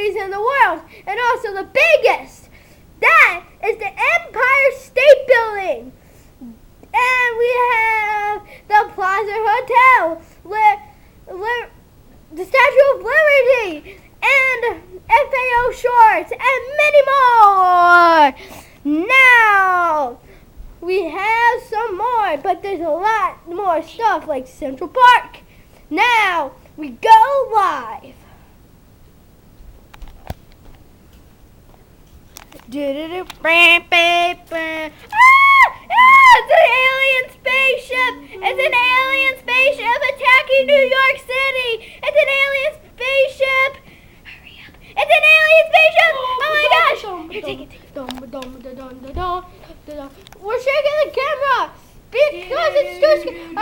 buildings in the world, and also the biggest. That is the Empire State Building. And we have the Plaza Hotel, the Statue of Liberty, and FAO Shorts, and many more. Now, we have some more, but there's a lot more stuff like Central Park. Now, we go live. It's an alien spaceship! It's an alien spaceship attacking New York City! It's an alien spaceship! Hurry up! It's an alien spaceship! Oh my gosh! Here, take it. We're shaking the camera because it's too scary.